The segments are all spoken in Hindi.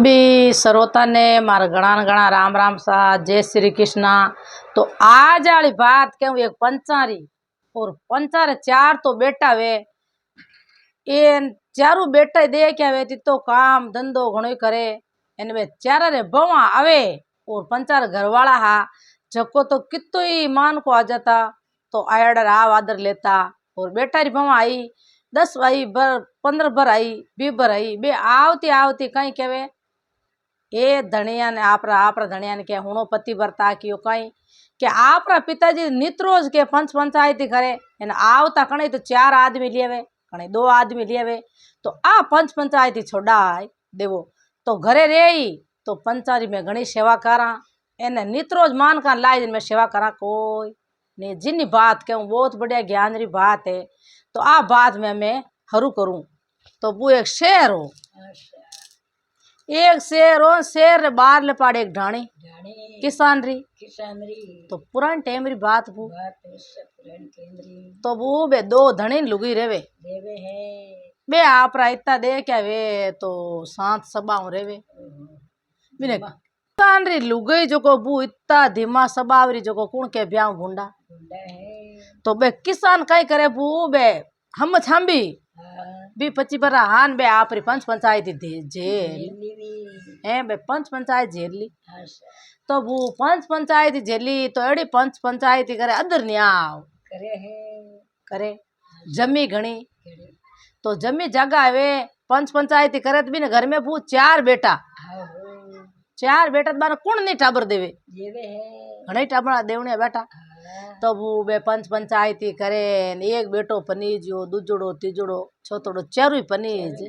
भी सरोता ने मारा घना घना राम राम सा जय श्री कृष्णा। तो आज वाली बात कहूँ एक पंचारी और पंचारे चार तो बेटा वे ए चारू बेटा दे क्या वे तो काम धंधो घणो करे एने वे चारा रे बवा आवे और पंचार घरवाला हा जको तो कितो ही मान को आ जाता तो आयड़ राव आदर लेता और बेटा री बवा आई 10 आई 15 भर आई 20 भर आई बे आवती आवती कहीं कहवे ए धनिया ने आपरा धनिया ने के हुणो पति वर्ता कियो कई के आपरा पिताजी नित रोज के पंच पंचायती करे एने आवता कणे तो 4 आदमी लेवे कणे 2 आदमी लेवे तो आ पंच पंचायती छोड़ाय देवो तो घरे रेई तो पंचारी में घणी सेवा करा एने नित रोज मान का लाई में सेवा करा कोई ने जिनी बात कहूँ बहुत बढ़िया ज्ञान री बात है। तो आ बात में मैं हरू करूँ तो वो एक शेर हो एक शेर हो शेर रे बार ले पाड़े एक ढाणी किसान री तो पुरान टाइम री बात वो तो वो बे 2 धणी लुगी रेवे बे आपरा इतना दे क्या वे तो 7 सबाव रेवे बिने किसान री लुगई जो को बू इतना धीमा सबाव री जो को कुण के ब्याह भुंडा तो बे किसान कई करे बू बे हम छांबी बी 25 बरा हान बे आपरी पंच पंचायती जेल ए बे पंच पंचायत जेली तो वो पंच पंचायती जेली तो एड़ी पंच पंचायती करे अदर न्याव करे जमी घणी तो जमी जगह आवे पंच पंचायती करे तो भी घर में वो 4 बेटा बार कुण नहीं टाबर देवे घणे टाबर देवने बेटा तो वो बे पंच पंचायती करे एक बेटो पनीजो दूजड़ो तीजड़ो छोतड़ो चारू पनीज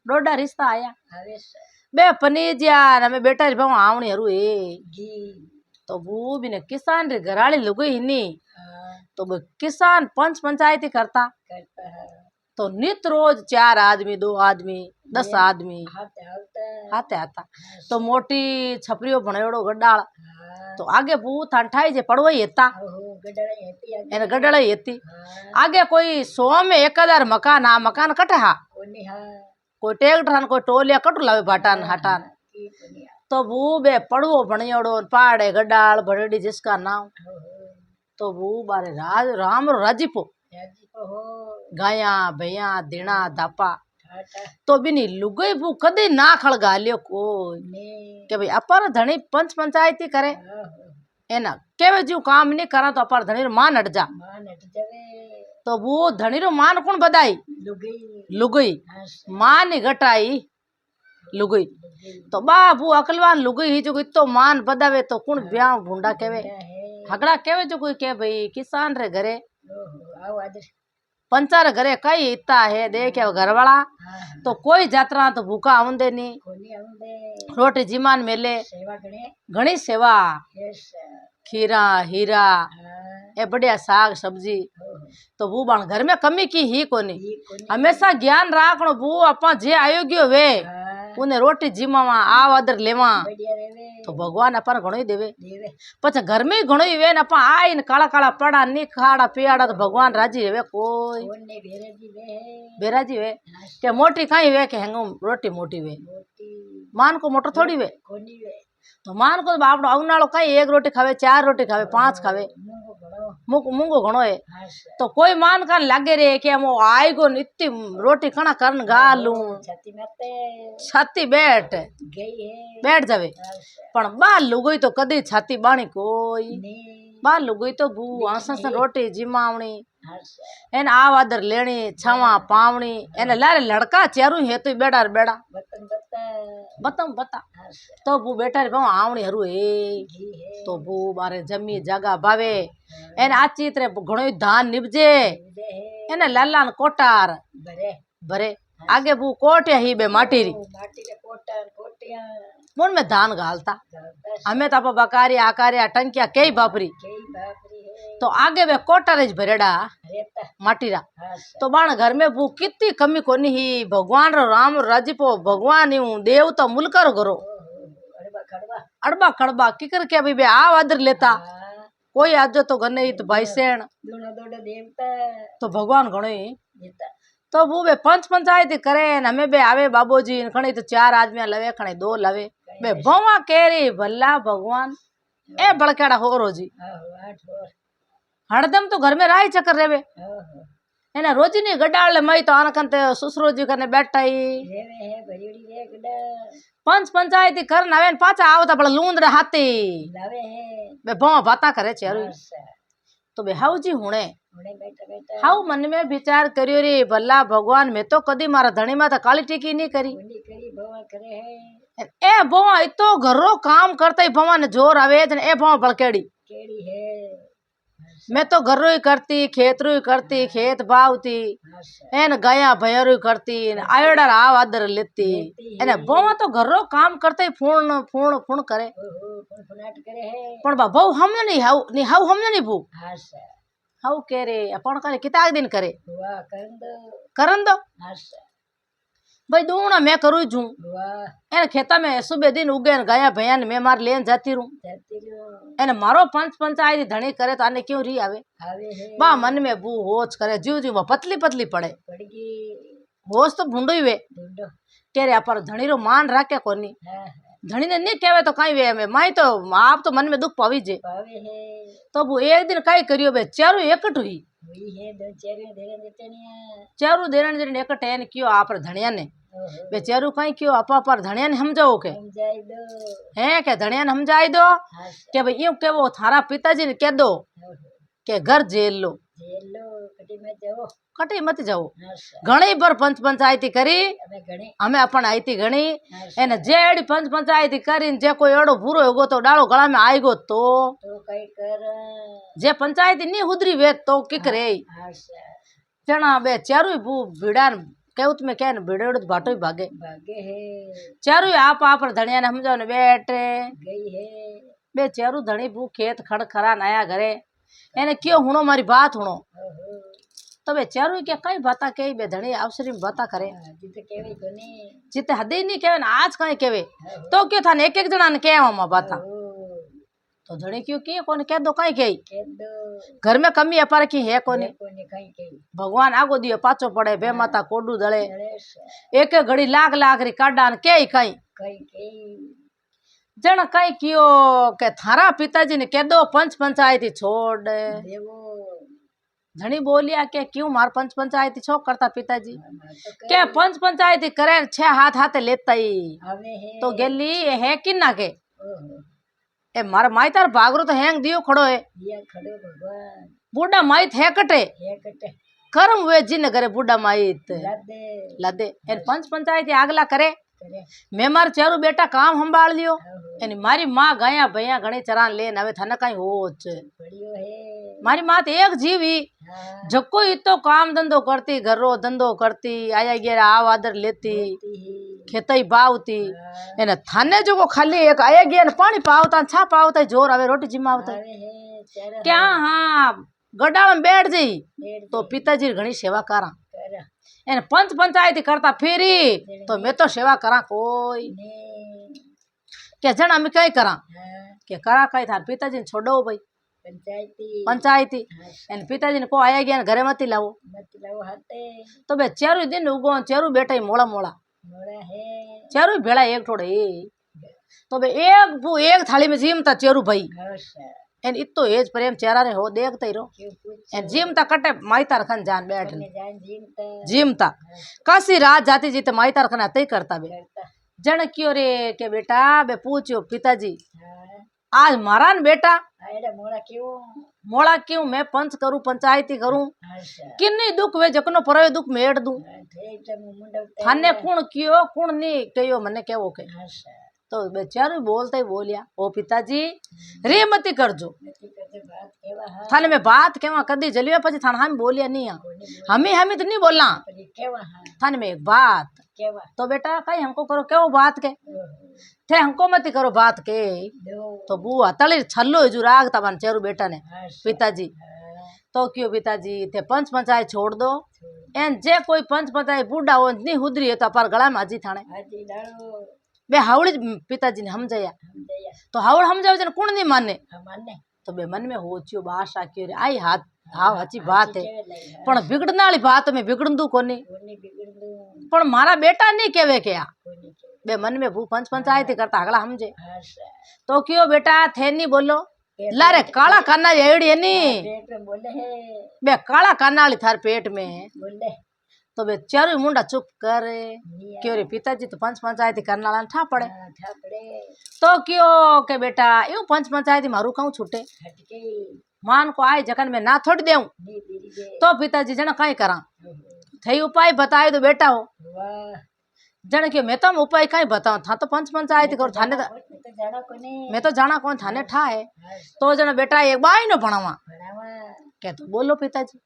डोडा रिश्ता आया बे पनीजिया हमें बेटा री भाव आवणी हरू ए तो वो भी ने किसान रे घराली लुगई हिनी तो बे किसान पंच पंचायती करता तो नित रोज 4 आदमी 2 आदमी 10 आदमी आते आता तो मोटी छपरियो बनायोड़ो गड्डाल तो आगे भूत अंठाई जे पड़वई हेता एने गड्डड़ा हेती आगे कोई 100 में 1000 मकान आ मकान कटे हा कोई ट्रैक्टर कोई टोलिया कटू लावे भाटान हटान तो वो बे पड़वो बनियोड़ो पहाड़े गड्डाल भड़ेड़ी जिसका नाम तो वो बारे राम राजीपो गाया भैया दिना दापा तो बिनी लुगई भू कदी ना खड़गा लियो कोई के भाई अपर धनी पंच पंचायती करे एना केवे जो काम नहीं करा तो अपर धनी रो मान हट जा तो वो धनी रो मान कौन बदाई लुगई मान ही घटाई लुगई तो बाबू अकलवान लुगई ही जो इतो मान बदावे तो कौन ब्याह भूंडा केवे हगड़ा केवे जो कोई के भाई किसान रे घरे पंचार घरे कई इतना है देख घर वाला तो कोई जात्रा तो भूखा आउंदे नहीं रोटी जिमान मेले घणी सेवा खीरा हीरा ए बढ़िया साग सब्जी तो वो बन घर में कमी की ही कोनी हमेशा ज्ञान राखनो वो अपा जे आयोग्य वे उन्हें रोटी जिमावा आव आदर लेवा तो भगवान अपन घणो ही देवे पछ घर में घणो ही वे न अपा आइन काला काला पड़ा नी खाड़ा पियाड़ा तो भगवान राजी वे कोई बेराजी वे के मोटी खाई वे के हेंगो रोटी मोटी वे मान को मोटर थोड़ी वे तो मान को बापड़ो अवनालो कई 1 रोटी खावे 4 रोटी खावे 5 खावे मूंगो घणो है तो कोई मान का लागे रे कि हम आई गो इतनी रोटी खाना करन गालू छाती बैठ जावे पण बा लुगई तो कदी छाती बाणी कोई बा लुगई तो भू आसन रोटी जिमावणी एन आव आदर लेनी छावा पावणी एने लारे लड़का चारू है तो बेड़ा बेड़ा बतम बता तो वो बेटा रे भाव आवणी हरू ए तो वो बारे जमी जगह बावे एन आची तरे घणो धान निबजे एने लालान कोटार भरे आगे वो कोटिया ही बे माटी री मुन में धान घालता हमें तो बकारी आकारिया टंकिया कई बापरी तो आगे वे कोटारेज भरेड़ा माटीरा तो बाण घर में वो कितनी कमी कोनी ही भगवान रो राम राजीपो भगवान यूं देव तो मुलकर करो अड़बा खड़बा किकर के अभी बे आव आदर लेता कोई आजो तो गने तो भाई सेण तो भगवान घणो ही तो वो बे पंच पंचायती करे न हमें बे आवे बाबूजी खणी तो 4 आदमी लवे खणी 2 लवे बे भवा केरी भला भगवान ए बड़केड़ा हो रोजी हरदम तो घर में राही चक्कर रेवे एना रोजी नी गडाल मई तो आन कनते ससुरो जी कने बैठाई पंच पंचायती कर नावे पाछा आवता बड़ा लूंदड़ा हाथी बे भवा बाता करे छेरू तो बे हाउ जी हुणे हाउ मन में विचार करियो रे भला भगवान में तो कदी मारा धणी माता काली टीकी नहीं करी ए भवा इतो घरो काम करता ही भवा ने जोर आवे ए भवा बड़केड़ी मैं तो घरो ही करती खेत रू ही करती खेत बावती एन गाया भैरू करती आयोड़ा आव आदर लेती एने भवा तो घरो काम करते ही फूण फूण फूण करे पण बहु हमने नहीं हाउ हमने नहीं भू हाउ कह रे अपन का किता दिन करे करन दो भाई दूना मैं करू जू एने खेता में सुबह दिन उगे गया भैया मैं मार लेन जाती रू एने मारो पंच पंचायत धणी करे तो आने क्यों री आवे बा मन में बू होच करे जीव जीव पतली पतली पड़े होश तो भूंडो ही वे कह रे पर धणी रो मान राखे कोनी धणी ने नहीं कहवे तो कई वे में माई तो आप तो मन में दुख पावी जे तो वो एक दिन कई करियो बे चारू एकट हुई चारू देरण जन एकट एन कियो आप धणिया ने बे चारू कई कियो आपा पर धणिया ने समझाओ के हैं के धणिया ने समझाई दो के भाई यूं के वो थारा पिताजी ने कह दो के घर जेल लो कटी मत जाओ घणी पर पंच पंचायती करी हमें अपन आई थी घणी एने जेड़ी पंच पंचायती करी जे कोई एड़ो बुरो होगो तो डालो गला में आएगो तो कई कर जे पंचायती नहीं हुदरी वे तो की करे जना बे चारू बू भिड़ान केउत में कहन भिड़ेड़ भाटो ही भागे चारू आप धनिया ने समझाओ ने बैठ गई है बे चारू धनी बू खेत खड़ खरा नया घरे एने क्यों हुनो मारी बात हुनो तो बे चारू क्या कई बाता कही बे धनी अवसरी में बाता करे जिते हदे नहीं कहवे आज कहीं कहवे तो क्यों था एक एक जना ने कहे मामा बाता तो धनी क्यों किए कौन कह दो कहीं कही घर में कमी अपार की है कोनी भगवान आगो दियो पाचो पड़े बे माता कोडू दले एक घड़ी लाख लाख री काडान कई कई जन कई कियो के थारा पिताजी ने कह दो पंच पंचायती छोड़ धनी बोलिया के क्यों मार पंच पंचायती छो करता पिताजी के पंच पंचायती करे 6 हाथ हाथे लेता ही तो गेली है कि ना के ए मार माई तार भागरो तो हैंग दियो खड़ो है बूढ़ा माई है कटे करम वे जिन करे बूढ़ा माई लदे एन पंच पंचायती आगला करे मैं मार चारू बेटा काम संभाल लियो एनी मारी माँ गाया भैया घणी चरान लेन हवे थाने कई होच मारी माँ तो एक जीवी जको इतो काम धंधो करती घरो धंधो करती आया गया आव आदर लेती खेतई बावती एने थाने जो को खाली एक आया गया पानी पावता छा पावता जोर आवे रोटी जिमावता क्या हाँ गड्ढा में बैठ जाई तो पिताजी घणी सेवा करा एने पंच पंचायती करता फिरी तो मैं तो सेवा करा कोई क्या जना मैं कई करा के करा कई थार पिताजी ने छोड़ो भाई पंचायती एन पिताजी ने को आया गया घरे मत लाओ तो बे चारू दिन उगो चारू बेटा मोड़ा मोड़ा चारू भेड़ा एक थोड़े तो बे एक थाली में जीमता चारू भाई एन इतो एज प्रेम चेहरा रे हो देखते ही रो एन जीमता कटे माईता रखन जान बैठ जीमता कासी रात जाती जीते माईता रखन आते ही करता बे जन क्यों रे के बेटा बे पूछो पिताजी आज मारा न बेटा मोड़ा क्यों मैं पंच करूं पंचायती करूं किन्नी दुख वे जकनो परवे दुख मेड़ दूं थाने कुण कियो कुण नहीं कयो मने केवो के तो बेचारू बोलते ही बोलिया ओ पिताजी रे मती करजो थाने में बात केवा कदी जलियो पछी थाने हम बोलिया नहीं हमें तो नहीं बोलना थाने में एक बात तो बेटा कहीं हमको करो क्यों बात के थे हमको मत करो बात के तो बुआ तली छल्लो जो राग तबन चेरू बेटा ने पिताजी तो क्यों पिताजी थे पंच पंचायत छोड़ दो एन जे कोई पंच पंचायत बूढ़ा हो नहीं हुदरी है तो अपार गला में हाजी थाने बे हावड़ी पिताजी ने समझाया तो हावड़ समझावे जन कौन नहीं माने तो बे मन में हो चियो बाशा क्यों रे आई हाथ हाँ अच्छी बात है पण बिगड़ने वाली बात में बिगड़ू कोनी पण मारा बेटा नहीं केवे क्या बे मन में भू पंच पंचायती करता अगला समझे तो क्यों बेटा थे नहीं बोलो लारे काला काना एड़ी है नी बे काला काना वाली थार पेट में तो बे चारू मुंडा चुप कर क्यों रे पिताजी तो पंच पंचायती करने वाला ठा पड़े तो क्यों के बेटा यूं पंच पंचायती मारू कहूँ छूटे मान को आए जखन में ना थोड़ी देऊं तो पिताजी जन कहीं करा थे उपाय बताए तो बेटा हो जन क्यों मैं तो उपाय कहीं बताऊं था तो पंच पंचायती करो थाने मैं तो जाना कौन थाने ठा है तो जन बेटा एक बाई न भणावा क्या तो बोलो पिताजी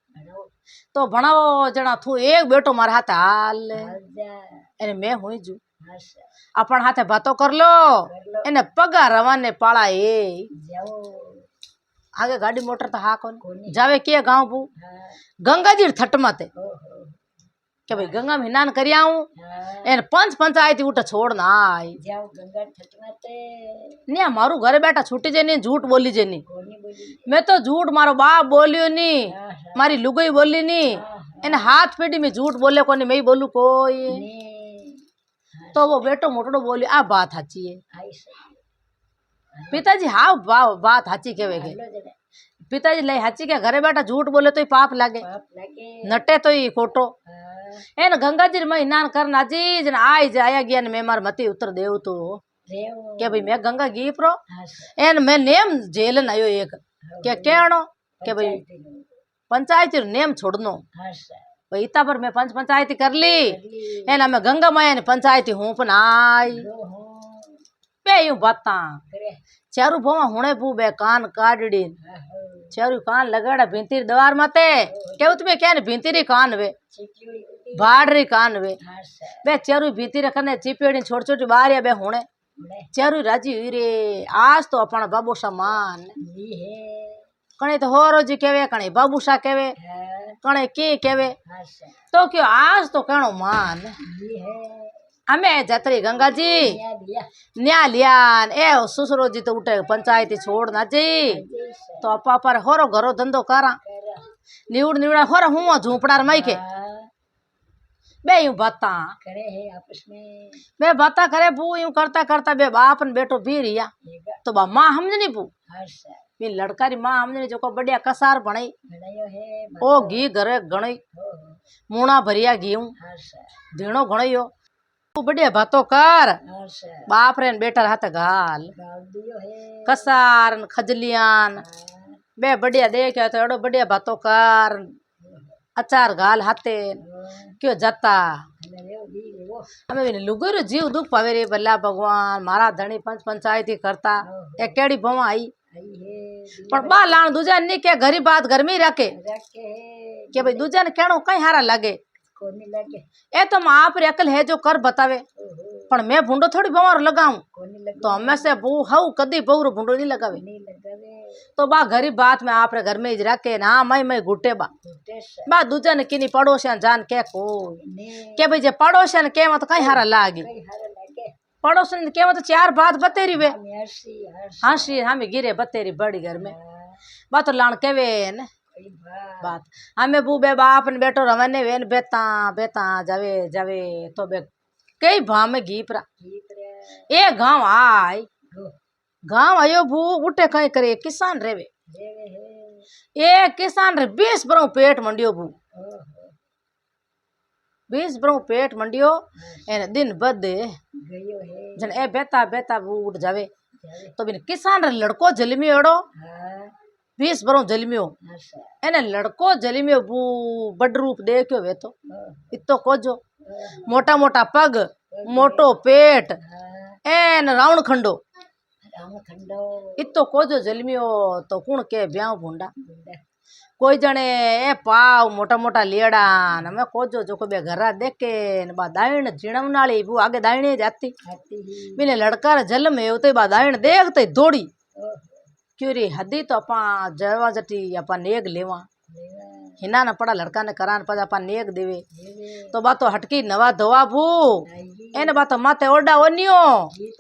तो भणाओ जना थू एक बेटो मारा हाथ हाल एने मैं हुई जू अपन हाथे बातो कर लो एने पगा रवाने पाला ए आगे गाड़ी मोटर तो हा कौन जावे के गांव बू गंगा जी थट माते के भाई गंगा में स्नान कर आऊं एन पंच पंचायती उठ छोड़ ना आई नहीं मारू घर बैठा छूटी जे नहीं झूठ बोली जे नहीं मैं तो झूठ मारो बाप बोलियो नहीं मारी लुगाई बोली नहीं इन हाथ पेटी में झूठ बोले को नहीं मैं बोलू कोई तो वो बेटो मोटो बोली आ बात हाची है पिताजी हाँ बात हाची केवे के पिताजी ले हाची के घरे बैठा झूठ बोले तो ही पाप लागे नटे तो ही खोटो एन गंगा जी में स्नान करना जी जन आई जाया गया मैं मार मती उतर देव तो क्या भाई मैं गंगा गी प्रो एन मैं नेम जेलन आयो एक क्या कहनो के भाई पंचायती नेम छोड़नो भाई इतना पर मैं पंच पंचायती कर ली एना मैं गंगा माया ने पंचायती हूँ पण आई बे यूं बाता चारू भवा हुणे बू बे कान काडड़ी चारू कान लगाड़ा भिंतीर दवार माते केव तुम्हें क्या भिंतीरी कान वे भाड़री कान वे बे चारू भिंतीर कने चिपेड़ी छोटी छोटी बारिया बे हुणे चारू राजी हुई रे आज तो अपन बाबूसा मान कणे तो होरो जी केवे कणे बाबूसा केवे कणे के केवे तो क्यों आज तो कहणो मान हमें जतरी गंगा जी न्या लियान ए ससुरो जी तो उठे पंचायती छोड़ ना जी तो अपा पर होरो घरो धंधो करा निवड़ निवड़ा होरो हुआ झूपड़ा माई के बे यूं बाता करे है आपस में बे बाता करे बू यूं करता करता बे बाप न बेटो भी रिया तो बा मां हमने बू बे लड़का री मां हमने जो को बढ़िया कसार बनाई ओ घी घरे गणई मुणा भरिया घी धीणो गणयो तू बढ़िया बातो कर बाप रे बेटा हाथ घाल कसार खजलियान बे बढ़िया देख तो एडो बढ़िया बातो कर अचार घाल हाथे क्यों जाता हमें लुगो जीव दुख पावे रे बल्ला भगवान मारा धनी पंच पंचायती करता एक केड़ी भवा आई पर बा लाण दूजा नहीं के घरी बात घर में ही रखे के भाई दूजा ने कहनो कहीं हारा लगे ए तो मां आप रे अकल है जो कर बतावे पर मैं भूंडो थोड़ी बवार लगाऊं तो हमें से बू हाउ कदी बहु भूंडो नहीं लगावे तो बा गरीब बात में आप रे घर में ही रखे ना मैं घुटे बा दूजा ने किनी पड़ोसियन जान के को के भाई जे पड़ोसियन के मत कहीं हारा लागी पड़ोसन के मत चार बात बतेरी वे हंसी हमें गिरे बतेरी बड़ी घर में बा तो लाण केवे न बात हमें बूबे बाप ने बेटो रवाने वेन बेता बेता जावे जावे तो बे कई भाव में घी परा ए गांव आय गांव आयो बू उठे कहीं करे किसान रेवे ए किसान रे 20 बरो पेट मंडियो बू 20 बरो पेट मंडियो एने दिन बद जन ए बेता बेता बू उठ जावे तो बिन किसान रे लड़को जलमी एड़ो 20 बरो जलमियो एने लड़को जलमियो बू बड़ रूप देखियो वे तो इतो कोजो मोटा मोटा पग मोटो पेट एन रावण खंडो इतो कोजो जलमियो तो कुण के ब्याह भूंडा कोई जने ए पाव मोटा मोटा लेड़ा न मैं कोजो जो को बे घरा देखे न बा दाइण जीणम नाली बू आगे दाइणे जाती बिने लड़का रे जन्म है तो बा दाइण देखते दौड़ी क्यों रे हदी तो अपा जवा जटी अपा नेग लेवा हिना न पड़ा लड़का ने करान पा अपा नेग देवे तो बा तो हटकी नवा धोवा भू एने बा तो माते ओडा ओनियो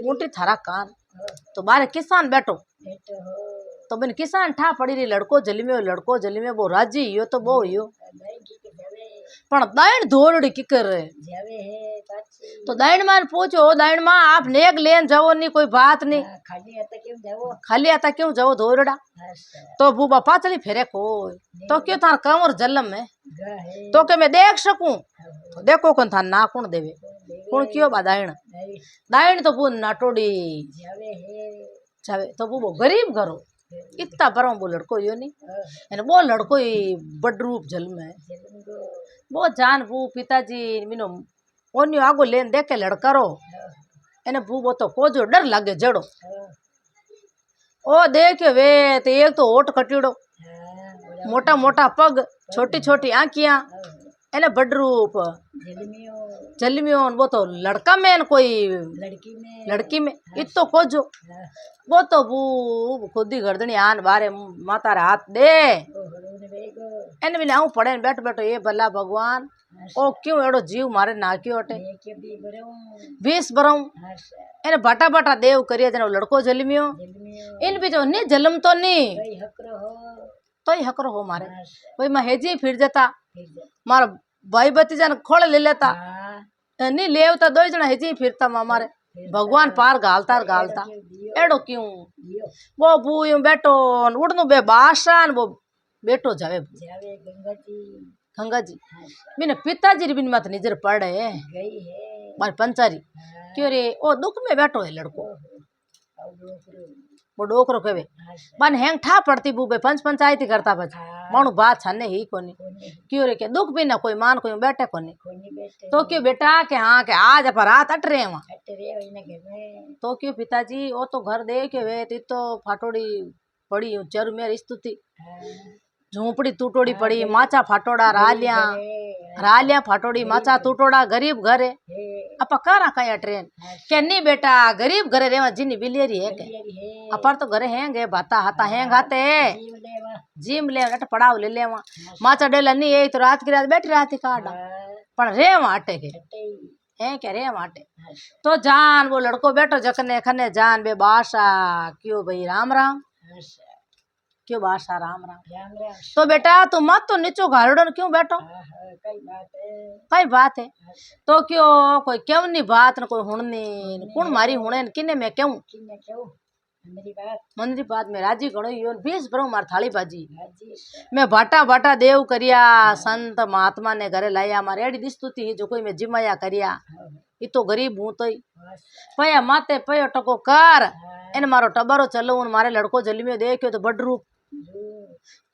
मोटी थारा कान तो बारे किसान बैठो तो मैंने किसान ठा पड़ी रही लड़को जली में वो राजी यो तो वो यो पण दाइन धोरड़ी की कर तो दाइन मां पूछो दाइन मां आप नेक लेन जाओ नहीं कोई बात नहीं खाली आता क्यों जाओ धोरड़ा तो वो बापा चली फेरे को तो क्यों थार कमर जलम है तो के मैं देख सकूं तो देखो कौन था ना कौन देवे कौन क्यों बा दाइन दाइन तो वो नाटोड़ी जावे तो वो गरीब घरो इतना बरो वो लड़को यो नहीं वो लड़को ही बड़ रूप जल में वो जान वो पिताजी मीनो ओनियो आगो लेन देखे लड़कारो एने भू वो तो कोजो डर लागे जड़ो ओ देखे वे तो एक तो होठ कटीड़ो मोटा मोटा पग छोटी छोटी आंखियां एने बड़ रूप जलमियो वो तो लड़का में कोई लड़की में इतो कोजो वो तो वो खुद ही गर्दनी आन बारे माता रे हाथ दे एने बिना आऊं पड़े बैठ बैठो ये भला भगवान ओ क्यों एड़ो जीव मारे नाक्यो अटे 20 बरऊ एने बाटा बाटा देव करिए जने लड़को जलमियो इन बीचो नी जलम तो नी तो ही हकरो हो मारे भाई मैं हेजी फिर जाता मारा भाई भतीजा ने खोल ले लेता नी लेवता दो जना हेजी फिरता मारे भगवान पार घालता घालता एड़ो क्यों वो बू यूं बैठो उड़नु बे बासा वो बैठो जावे गंगा जी बिन पिताजी बिन मत नजर पड़े मारे पंचारी क्यों रे ओ दुख में बैठो है लड़को वो डोकरो कहे बन हैंग ठा पड़ती बूबे पंचायती करता बच मानू बात छाने ही कोनी क्यों रे के दुख भी ना कोई मान कोई बैठे कोनी तो क्यों बेटा के हाँ के आज अपन रात अट रहे वहाँ तो क्यों पिताजी वो तो घर दे के वे तो फाटोड़ी पड़ी चरु मेरी स्तुति झोंपड़ी टूटोड़ी पड़ी माचा फाटोड़ा रालिया फाटोड़ी माचा टूटोड़ा गरीब घर है अपा करा कया ट्रेन के नहीं बेटा गरीब घरे रेवा जिनी बिलेरी है के अपर तो घरे हैंगे बाता हाथा हैंग हाते जिम ले अट पड़ाव ले लेवा माचा डेला नहीं है तो रात की रात बैठी रहती काटा पण रेवा अटे के है क्या रेवा अटे तो जान वो लड़को बैठो जकने खने जान बे बासा क्यों भाई राम राम क्यों बासा राम राम तो बेटा तुम मत तो नीचो घाड़ो क्यों बैठो कई बात है तो क्यों कोई क्यों नहीं बात न कोई हुणनी कौन मारी हुणे किने मैं क्यों मंदी बात में राजी गणो यो 20 बरो मार थाली बाजी मैं बाटा बाटा देव करिया संत महात्मा ने घरे लाया मारे एडी दिस्तुति जो कोई मैं जिमाया करिया ई तो गरीब हूं तो पया माते पयो टको कर इन मारो टबरो चलो मारे लड़को जलमियो देखियो तो बड़ रूप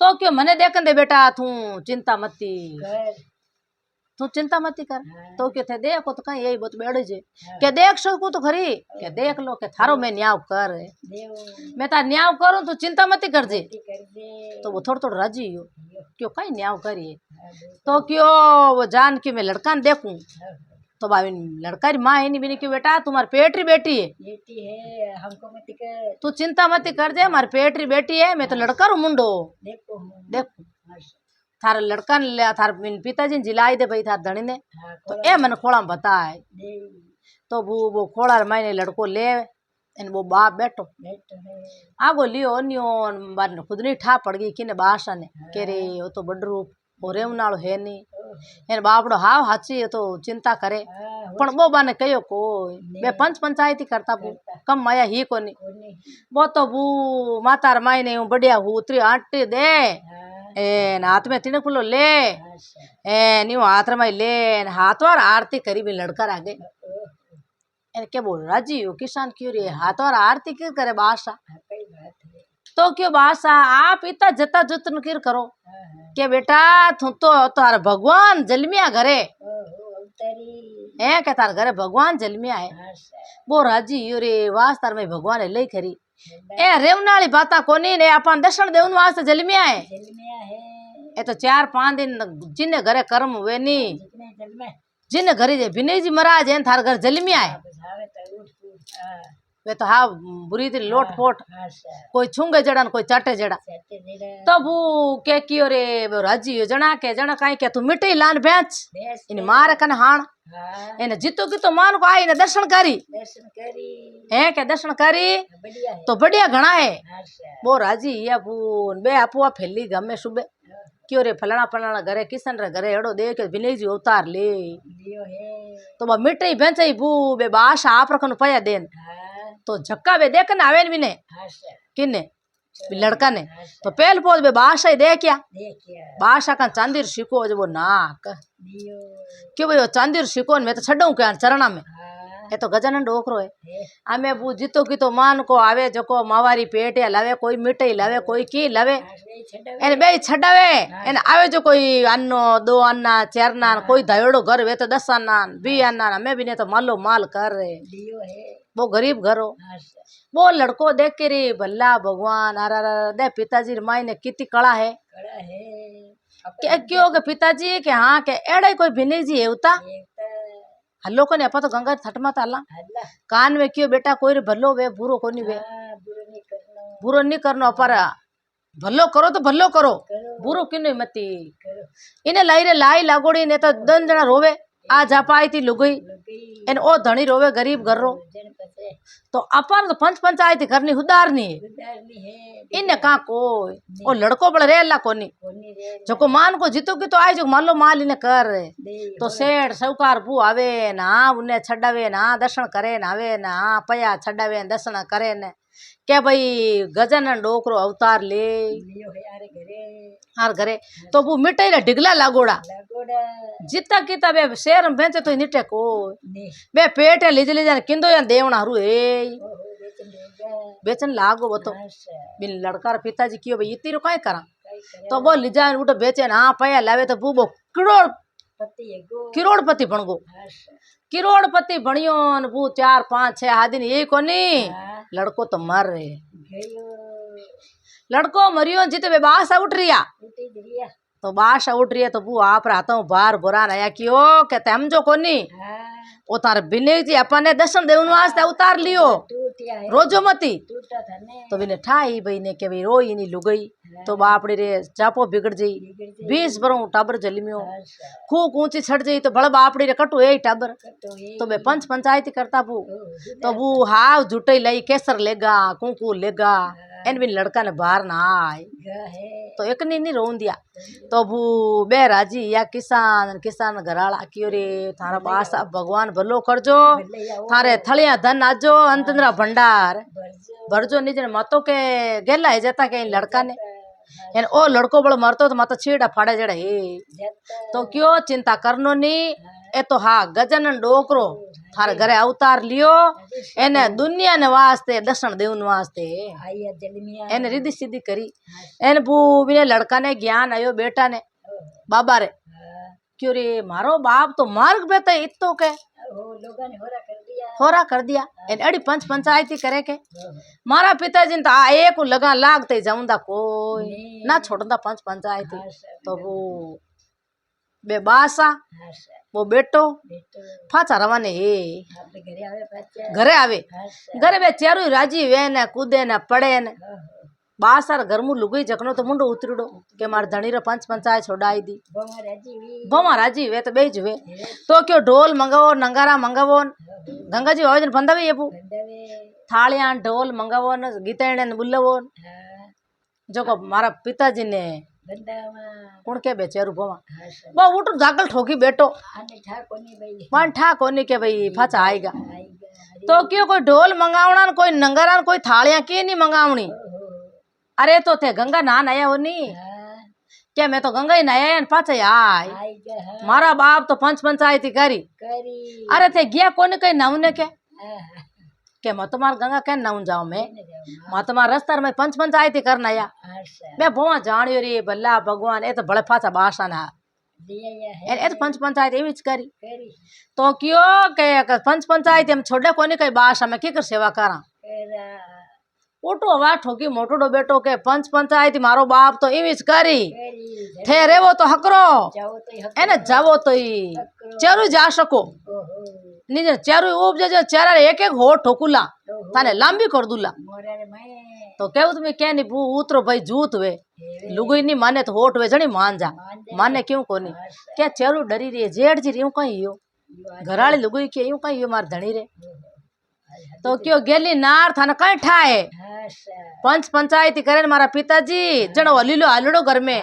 तो क्यों मने देखन दे बेटा तू चिंता मती कर तो क्यों थे देखो तो कहीं यही बहुत बेड़े जे के देख सकू तो खरी के देख लो के थारो मैं न्याव कर मैं तार न्याव करूं तो चिंता मती कर जे तो वो थोड़ा थोड़ा राजी हो क्यों कहीं न्याव करिए तो क्यों वो जान के मैं लड़का देखूं तो भाई लड़का री माँ है नहीं बिनी क्यों बेटा तुम्हारी पेटरी बेटी है हमको मत कर तू चिंता मत कर जे हमारी पेटरी बेटी है मैं तो लड़का रू मुंडो देखो थार लड़का ने थार पिताजी ने जिलाई दे भाई थार धनी ने तो ए मन खोला बता है तो वो खोला मायने लड़को ले इन वो बाप बैठो आगो लियो नियो बार खुद नहीं ठा पड़ गई किने बासा ने के रे वो तो बड़ रूप वो रेवनाड़ो है नहीं इन बापड़ो हाव हाची तो चिंता करे पण वो बाने कयो कोई बे पंचायती करता बू कम माया ही कोनी वो तो बू मातार माई ने बढ़िया हूँ उतरी आटी दे एन हाथ में तिने खुलो ले एन यूं हाथ में ले हाथवार आरती करी भी लड़कर आगे एन क्या बोल राजी हो किसान क्यों रे हाथवार आरती क्यों करे बासा तो क्यों बासा आप इतना जता जतन क्यों करो के बेटा तू तो तार भगवान जलमिया घरे है क्या तार घरे भगवान जलमिया है वो राजी यो रे वास तार में भगवान है ले खरी ए रेवनाली बाता कोनी ने अपन दर्शन देवन वास्ते जलमिया है ए तो 4-5 दिन जिने घरे कर्म हुए नी जिने घरे जे विनय जी महाराज है थार घर जलमिया है वे तो हाँ बुरी थी लोट पोट कोई छूंगे जड़ा कोई चाटे जड़ा तब वो के कियो रे वो राजी हो जना काई के तू मिट्टी लान बेच इन मार कन हाण इन जितो की तो मान को आई ने दर्शन करी है के दर्शन करी तो बढ़िया घना है वो राजी या बून बे आपू फैली गमे सुबह क्यों रे फलाना फलाना घरे किशन रे घरे एड़ो देख विनय जी अवतार ले तो बा मिट्टी बेंचाई बू बे बाश आप रखन पया देन तो झक्का बे देख ना आवे विनय किने लड़का ने तो पहल पोज बे बाशा ही देखिया बाशा का चांदीर शिको जो वो नाक क्यों भाई चांदीर शिको में तो छड़ू क्या चरणा में ये तो गजानन डोकरो है आमे बू जितो की तो मान को आवे जको मावारी पेट या लावे कोई मिठाई लावे कोई की लावे एने बे छड़ावे एने आवे जो कोई अन्नो दो अन्ना चारना कोई धायोड़ो घर वे तो 10 अन्ना 20 अन्ना मैं भी ने तो मालो माल कर रहे वो गरीब घर हो वो लड़को देख के रे भल्ला भगवान आरा दे पिताजी माई ने कितनी कला है क्या क्यों के पिताजी के हाँ के एड़े कोई भिनी जी है उता हल्लो को नहीं अपा तो गंगा थटमा ताला कान में क्यों बेटा कोई भल्लो वे बुरो को नहीं वे बुरो नहीं करनो पर भल्लो करो तो भल्लो करो बुरो क्यों नहीं मती इन्हें लाई रे लाई लागोड़ी ने तो 2 जना रोवे आ जा पाई थी लुगई इन ओ धनी रोवे गरीब घर रो तो अपन तो पंच आई थी करनी हुदारनी इन्हें कहा कोई ओ लड़को बड़ रेला कोनी जो मान को जितो की तो आई जो मान लो माल इन्हें कर तो सेठ सौकार बू आवे ना उन्हें छड़ावे ना दर्शन करे ना आवे ना पया छड़ावे दर्शन करे न क्या भाई गजानन डोकरो अवतार ले हार घरे तो वो मिठाई रे डिगला लागोड़ा जितना किता बे शेर में बेचे तो निटे को बे पेट लीज किंदो या देवना हरू ए बेचन लागो वो तो बिन लड़का पिताजी कियो भाई इतनी काई करा तो वो लिजा उठो बेचे ना पया लावे तो वो करोड़पति बन गो करोड़पति बनियो वो 4 5 6 आदमी यही कोनी लड़को तो मर रहे लड़को मरियो जिते बे बासा उठ रिया तो बासा उठ रही है तो वो आप रहता हूँ बार बुरा नया क्यों कहते हम जो कोनी वो तार बिने जी अपन ने दर्शन देवन वास्ते उतार लियो रोजो मती तो बिने ठाई भाई ने के भाई रोई नहीं लुगई तो बापड़ी रे चापो बिगड़ जाई 20 बरों टाबर जलमियो खूब ऊंची छड़ जाई तो बड़ बापड़ी रे कटो ए टाबर तो बे पंचायती करता बू तो वो हाव जुटई लाई केसर लेगा कुंकू लेगा एन बिन लड़का ने बाहर ना आए तो एक नहीं रोन दिया तो वो बे राजी या किसान घराला क्यों रे थारा बासा भगवान भलो करजो थारे थलिया धन आजो अंतरा भंडार भरजो निजन मतों के गेला है जाता के लड़का ने एन ओ लड़को बड़ो मरतो तो मत छीड़ा फाड़े जड़ा हे तो क्यों चिंता करनो नी ए तो हाँ गजानन डोकरो थारे घरे अवतार लियो एने दुनिया ने वास्ते दर्शन देवन वास्ते एने रिद्धि सिद्धि करी एने बूबी लड़का ने ज्ञान आयो बेटा ने बाबा रे क्यों रे मारो बाप तो मार्ग पे तो इतो के होरा कर दिया एन अड़ी पंचायती करे के मारा पिताजी ने तो एक लगा लागते जाऊंदा कोई ना छोड़दा पंचायती तो वो बे बासा वो बेटो फाचा रवाने हे घरे आवे घरे बे चारू राजी वे ने कूदे ने पड़े ने बासर घर मु लुगई जकनो तो मुंडो उतरड़ो के मार धणी रे पंचायत छोड़ाई दी बमा राजी वे तो बेज वे तो क्यों ढोल मंगावो नंगारा मंगावो गंगा जी आयोजन बंदावे ये थालियां ढोल मंगावो न गीतेणे ने बुलावो जो को मारा पिताजी ने कौन के बेचारू बमा वो उठ जागल ठोकी बेटो मन ठा कोनी के भाई फाचा आएगा तो क्यों कोई ढोल मंगावना कोई नंगारा कोई थालियां की नहीं मंगावनी अरे तो थे गंगा नहान आया हो नी क्या मैं तो गंगा ही नहाया पाचे आय मारा बाप तो पंचायती करी अरे थे गया कोने कहीं नहाने के मैं तुम्हारा गंगा क्या नहाऊं जाऊं मैं तुम्हारा रास्ता में पंचायती करना या मैं बोआ जानियो रे भला भगवान ए तो बड़े फाचा बासा ना ए तो पंचायत एवी करी तो क्यों के पंचायती हम छोड़े कोनी कई बासा में की कर सेवा करा ओटो आवाज ठोकी मोटो बेटो के पंचायती मारो बाप तो इविच करी थे रेवो तो हकरो एने जावो तो ही चरू जा सको निजे चारू उपजे जो चारा एक एक हो ठोकुला थाने लंबी कर दूला तो केव तुम्हें क्या नहीं बू उतरो भाई जूत वे लुगई नहीं माने तो होठ वे जनी मान जा माने क्यों कोनी क्या चारू डरी रही है जेठ जी यूं कहीं यो घराली लुगई के यूं कहीं यो मार धनी रे तो क्यों गेली नार थाने कहीं ठाए पंच पंचायती करे मारा पिताजी जनो लीलो हालड़ो घर में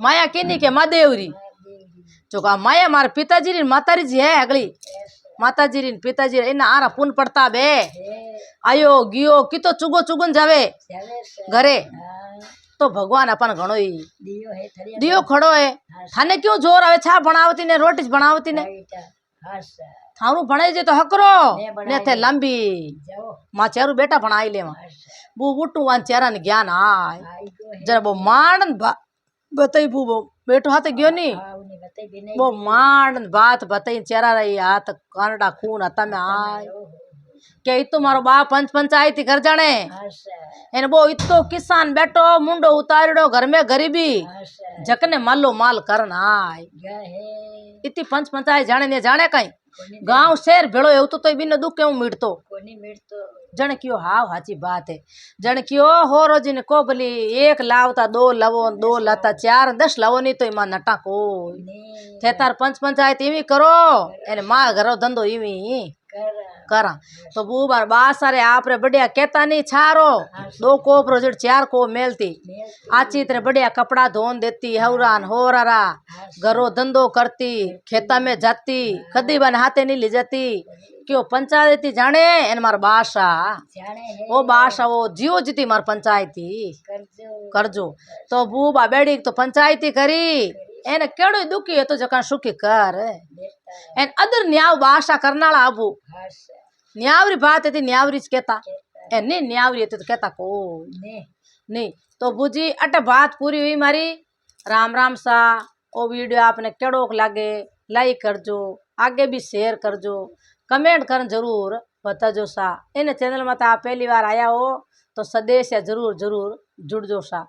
माया किनी के मादेवरी जो का माया मार पिताजी री मातारी जी है अगली माताजी री पिताजी इन आरा पुन पड़ता बे आयो गियो कितो चुगो चुगन जावे घरे तो भगवान अपन घणो ही दियो खड़ो है थाने क्यों जोर आवे छा बनावती ने रोटी बनावती ने थारू बनाई जे तो हकरो ने थे लंबी मां चेरू बेटा बनाई ले बू बुटू वान चेरा ने ज्ञान आय जरा वो मान बताई बू बेटो हाथ गयो नी वो मान बात बताई चेरा रही हाथ कानडा खून आता में आय क्या इतो मारो बाप पंच पंचायती कर जाने एने वो इतो किसान बैठो मुंडो उतारड़ो घर में गरीबी जकने मालो माल करना आय इतनी पंच पंचायत जाने ने जाने कहीं गांव शहर भेड़ो एवं तो बिन दुख क्यों मिटतो जन क्यों हाव हाची बात है जन क्यों हो रोजी ने को भली एक लावता दो लवो दो लाता चार 10 लवो नहीं तो इमा नटा को थे तार पंच पंचायत इवी करो एने मां घरो धंधो इवी करा तो बू बार बा सारे आप रे बढ़िया कहता नहीं छारो 2 कोपरो जड़ 4 को मेलती आची तरह बढ़िया कपड़ा धोन देती हवरान होरारा घरो धंधो करती खेता में जाती कदी बन हाथे नहीं ले जाती क्यों पंचायती जाने एन मार बासा वो बासा वो जियो जीती मार पंचायती करजो तो बूबा बेड़ी तो पंचायती करी एने केड़ो दुखी है तो जका सुखी कर एन अदर न्याव बासा करनाला आबू न्यावरी बात है न्यावरी कहता ए नहीं न्यावरी है तो कहता को नहीं तो बूजी अट बात पूरी हुई मारी राम राम सा ओ वीडियो आपने केड़ो लागे लाइक करजो आगे भी शेयर करजो कमेंट कर जरूर बताजो सा इन चैनल में आप पहली बार आया हो तो सदेश या जरूर जरूर जुड़जो सा।